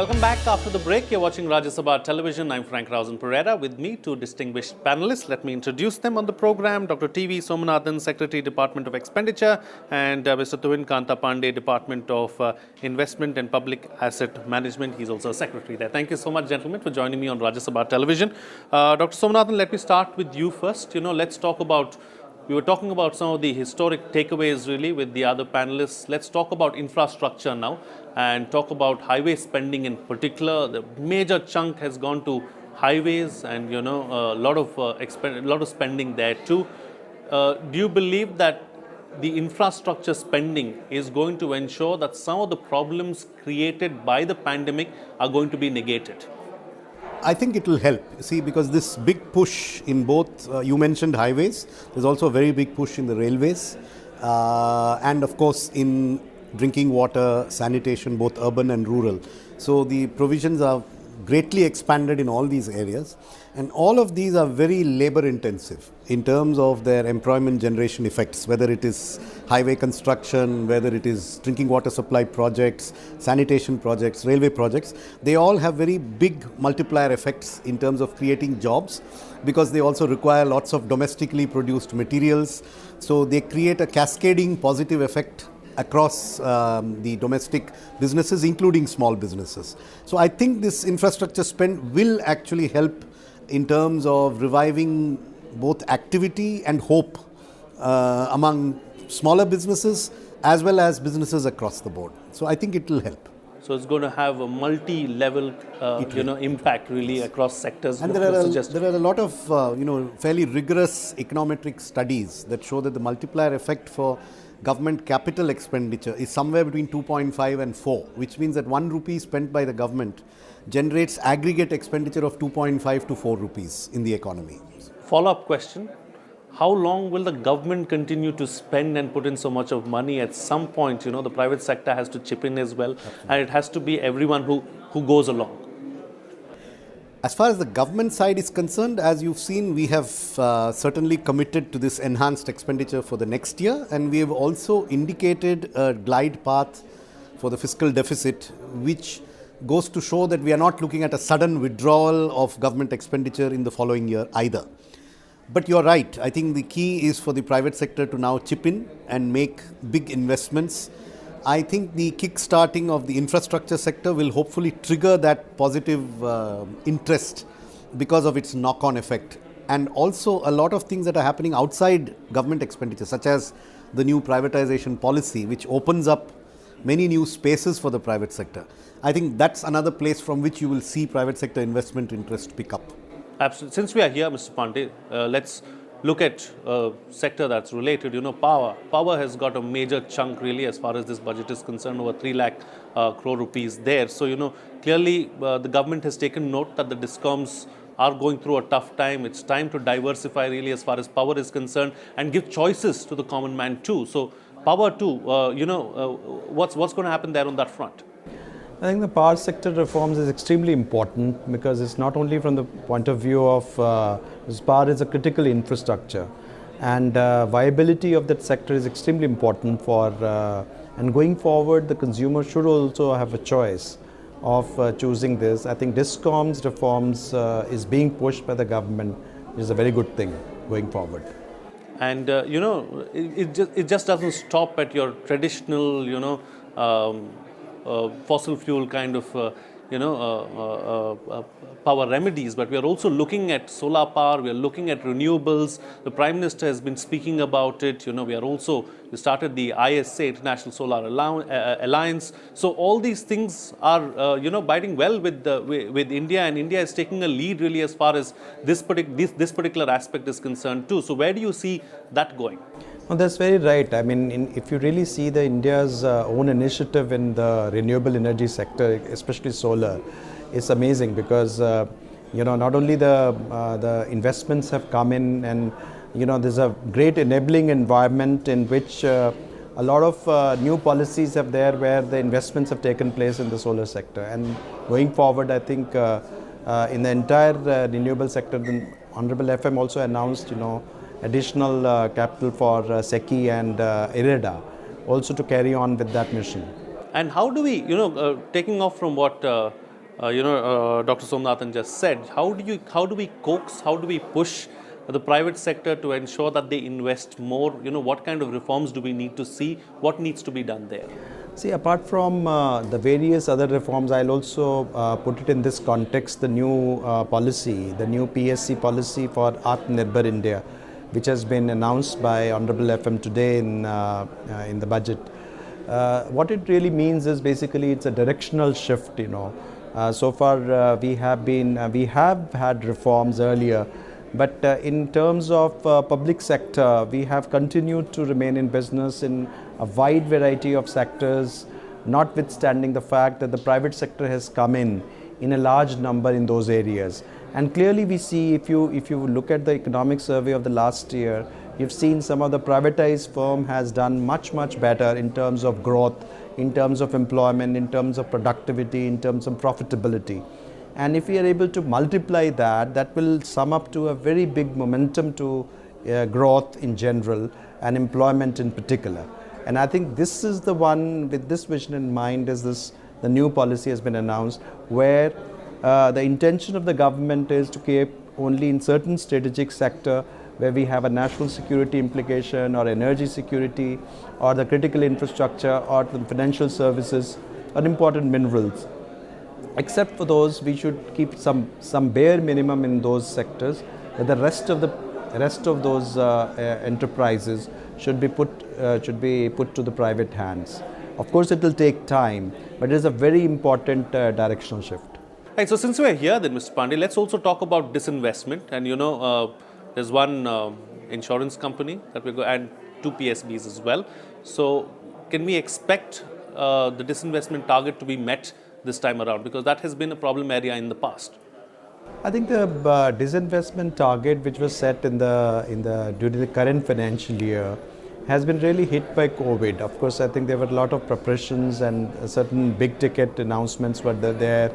Welcome back after the break. You're watching Rajya Sabha Television. I'm Frank Rausen Pereira. With me, two distinguished panelists. Let me introduce them on the program. Dr. T.V. Somanathan, Secretary, Department of Expenditure, and Mr. Tuvin Kanta Pandey, Department of Investment and Public Asset Management. He's also a secretary there. Thank you so much, gentlemen, for joining me on Rajya Sabha Television. Dr. Somanathan, let me start with you first. Let's talk about we were talking about some of the historic takeaways really with the other panelists. Let's talk about infrastructure now and talk about highway spending in particular. The major chunk has gone to highways and, a lot of spending there too. Do you believe that the infrastructure spending is going to ensure that some of the problems created by the pandemic are going to be negated? I think it will help, because this big push in both, you mentioned highways, there's also a very big push in the railways, and of course in drinking water, sanitation, both urban and rural. So the provisions are greatly expanded in all these areas, and all of these are very labor intensive in terms of their employment generation effects, whether it is highway construction, whether it is drinking water supply projects, sanitation projects, railway projects. They all have very big multiplier effects in terms of creating jobs, because they also require lots of domestically produced materials. So they create a cascading positive effect across the domestic businesses, including small businesses. So I think this infrastructure spend will actually help in terms of reviving both activity and hope among smaller businesses as well as businesses across the board. So I think it will help. So it's going to have a multi-level, impact really across sectors. And there are a lot of, fairly rigorous econometric studies that show that the multiplier effect for government capital expenditure is somewhere between 2.5 and 4, which means that 1 rupee spent by the government generates aggregate expenditure of 2.5 to 4 rupees in the economy. Follow-up question. How long will the government continue to spend and put in so much of money? At some point, the private sector has to chip in as well. Absolutely. And it has to be everyone who goes along. As far as the government side is concerned, as you've seen, we have certainly committed to this enhanced expenditure for the next year, and we have also indicated a glide path for the fiscal deficit, which goes to show that we are not looking at a sudden withdrawal of government expenditure in the following year either. But you're right, I think the key is for the private sector to now chip in and make big investments. I think the kick-starting of the infrastructure sector will hopefully trigger that positive interest because of its knock-on effect. And also a lot of things that are happening outside government expenditure, such as the new privatization policy, which opens up many new spaces for the private sector. I think that's another place from which you will see private sector investment interest pick up. Absolutely. Since we are here, Mr. Pandey, let's look at a sector that's related, power. Power has got a major chunk really as far as this budget is concerned, over 3 lakh crore rupees there. So, clearly the government has taken note that the DISCOMs are going through a tough time. It's time to diversify really as far as power is concerned and give choices to the common man too. So, power too, what's going to happen there on that front? I think the power sector reforms is extremely important because it's not only from the point of view of power is a critical infrastructure, and viability of that sector is extremely important for and going forward the consumer should also have a choice of choosing this. I think DISCOM's reforms is being pushed by the government, which is a very good thing going forward. And it just doesn't stop at your traditional fossil fuel kind of power remedies, but we are also looking at solar power, we are looking at renewables. The Prime Minister has been speaking about it. We started the ISA, International Solar Alliance. So all these things are biting well with India, and India is taking a lead really as far as this particular aspect is concerned too. So where do you see that going? Well, that's very right. I mean, if you really see the India's own initiative in the renewable energy sector, especially solar, it's amazing because not only the investments have come in, and there's a great enabling environment in which a lot of new policies have there where the investments have taken place in the solar sector. And going forward, I think in the entire renewable sector, the Honorable FM also announced, additional capital for SECI and IREDA also to carry on with that mission. And how do we, taking off from what Dr. Somnathan just said, how do we coax, how do we push the private sector to ensure that they invest more? What kind of reforms do we need to see? What needs to be done there? See, apart from the various other reforms, I'll also put it in this context, the new policy, the new PSC policy for Atmanirbhar India, which has been announced by Honorable FM today in the budget. What it really means is basically it's a directional shift, So far we have had reforms earlier, but in terms of public sector, we have continued to remain in business in a wide variety of sectors, notwithstanding the fact that the private sector has come in a large number in those areas. And clearly we see, if you look at the economic survey of the last year, you've seen some of the privatized firm has done much better in terms of growth, in terms of employment, in terms of productivity, in terms of profitability. And if we are able to multiply that, that will sum up to a very big momentum to growth in general and employment in particular. And I think this is the one, with this vision in mind, the new policy has been announced, where the intention of the government is to keep only in certain strategic sector where we have a national security implication or energy security or the critical infrastructure or the financial services or important minerals. Except for those, we should keep some bare minimum in those sectors, but the rest of those enterprises should be put to the private hands. Of course, it will take time, but it is a very important directional shift. Right, so since we're here then, Mr. Pandey, let's also talk about disinvestment. And there's one insurance company that and two PSBs as well. So can we expect the disinvestment target to be met this time around? Because that has been a problem area in the past. I think the disinvestment target which was set during the current financial year has been really hit by COVID. Of course, I think there were a lot of preparations and certain big ticket announcements were there.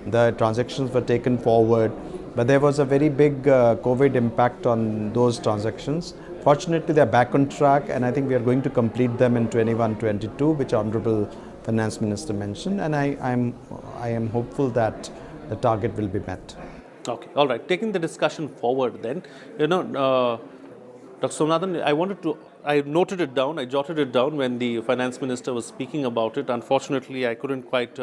The transactions were taken forward, but there was a very big COVID impact on those transactions. Fortunately, they're back on track, and I think we are going to complete them in 21-22, which Honorable Finance Minister mentioned, and I am hopeful that the target will be met. Okay, all right. Taking the discussion forward then, Dr. Somnathan, I noted it down, I jotted it down when the Finance Minister was speaking about it. Unfortunately, I couldn't quite,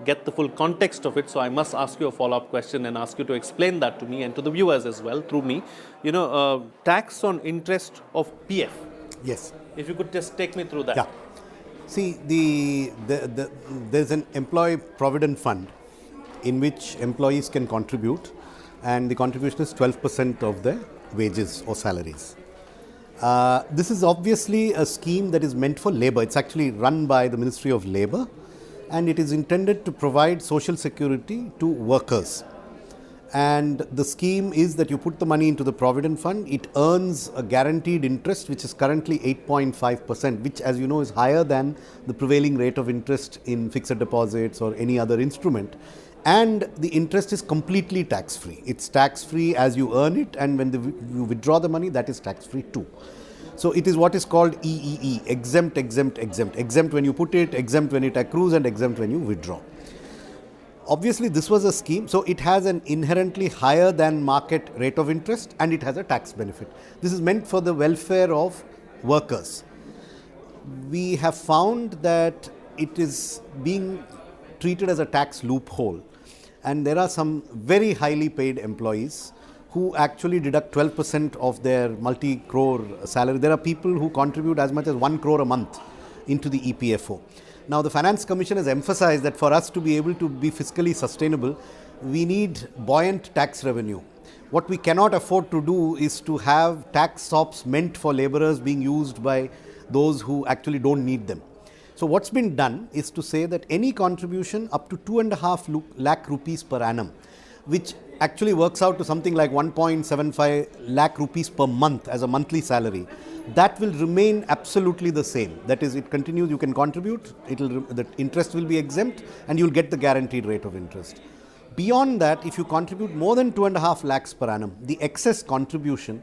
get the full context of it, so I must ask you a follow-up question and ask you to explain that to me and to the viewers as well, through me. Tax on interest of PF. Yes. If you could just take me through that. Yeah. See, there's an employee provident fund in which employees can contribute, and the contribution is 12% of their wages or salaries. This is obviously a scheme that is meant for labor. It's actually run by the Ministry of Labor, and it is intended to provide social security to workers. And the scheme is that you put the money into the provident fund, it earns a guaranteed interest which is currently 8.5%, which, as you know, is higher than the prevailing rate of interest in fixed deposits or any other instrument. And the interest is completely tax-free. It's tax-free as you earn it, and when you withdraw the money, that is tax-free too. So it is what is called EEE, exempt, exempt, exempt. Exempt when you put it, exempt when it accrues, and exempt when you withdraw. Obviously, this was a scheme, so it has an inherently higher than market rate of interest, and it has a tax benefit. This is meant for the welfare of workers. We have found that it is being treated as a tax loophole, and there are some very highly paid employees who actually deduct 12% of their multi-crore salary. There are people who contribute as much as 1 crore a month into the EPFO. Now, the Finance Commission has emphasized that for us to be able to be fiscally sustainable, we need buoyant tax revenue. What we cannot afford to do is to have tax stops meant for laborers being used by those who actually don't need them. So what's been done is to say that any contribution up to 2.5 lakh rupees per annum, which actually works out to something like 1.75 lakh rupees per month as a monthly salary, that will remain absolutely the same. That is, it continues, you can contribute, the interest will be exempt, and you'll get the guaranteed rate of interest. Beyond that, if you contribute more than 2.5 lakhs per annum, the excess contribution,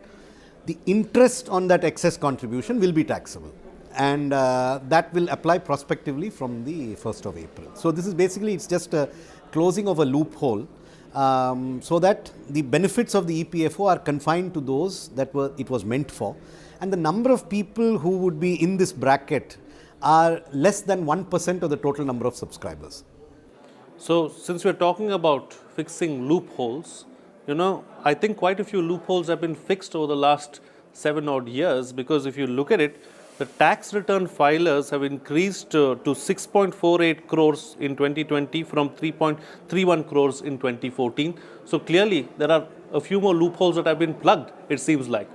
the interest on that excess contribution will be taxable. And that will apply prospectively from the 1st of April. So this is basically, it's just a closing of a loophole so that the benefits of the EPFO are confined to those that it was meant for. And the number of people who would be in this bracket are less than 1% of the total number of subscribers. So, since we're talking about fixing loopholes, I think quite a few loopholes have been fixed over the last 7 odd years, because if you look at it, the tax return filers have increased to 6.48 crores in 2020 from 3.31 crores in 2014. So clearly, there are a few more loopholes that have been plugged, it seems like.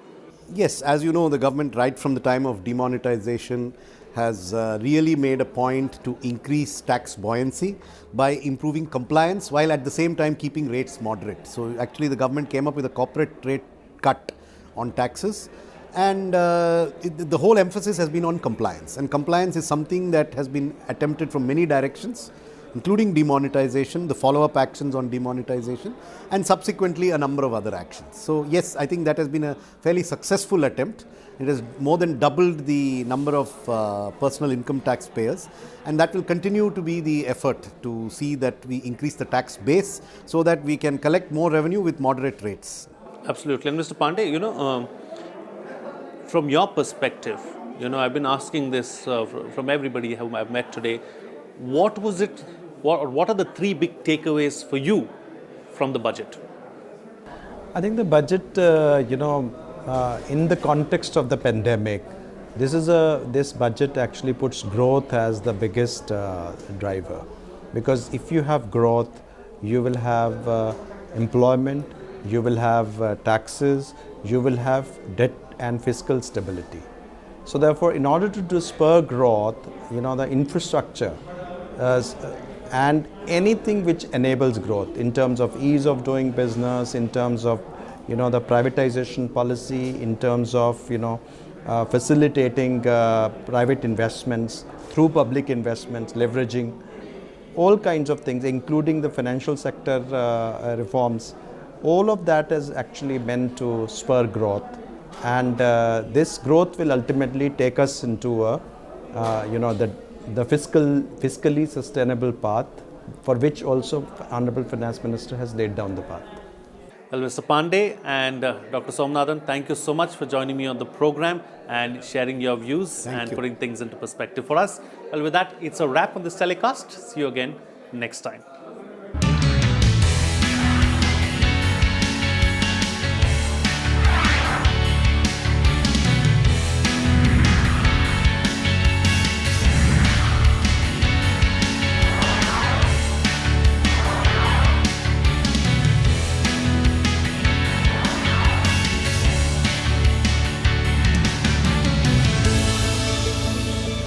Yes, as you know, the government right from the time of demonetization has really made a point to increase tax buoyancy by improving compliance while at the same time keeping rates moderate. So actually the government came up with a corporate rate cut on taxes, and the whole emphasis has been on compliance, and compliance is something that has been attempted from many directions, including demonetization, the follow-up actions on demonetization, and subsequently a number of other actions. So yes, I think that has been a fairly successful attempt. It has more than doubled the number of personal income tax payers, and that will continue to be the effort to see that we increase the tax base so that we can collect more revenue with moderate rates. Absolutely. And Mr. Pandey, from your perspective, I've been asking this from everybody whom I've met today. What are the 3 big takeaways for you from the budget? I think the budget, in the context of the pandemic, this budget actually puts growth as the biggest driver. Because if you have growth, you will have employment, you will have taxes, you will have debt and fiscal stability. So therefore, in order to spur growth, the infrastructure and anything which enables growth in terms of ease of doing business, in terms of the privatization policy, in terms of facilitating private investments through public investments, leveraging all kinds of things, including the financial sector reforms. All of that is actually meant to spur growth, and this growth will ultimately take us into the fiscally sustainable path, for which also Honorable Finance Minister has laid down the path. Well, Mr. Pandey and Dr. Somanathan, thank you so much for joining me on the program and sharing your views and putting things into perspective for us. Well, with that, it's a wrap on this telecast. See you again next time.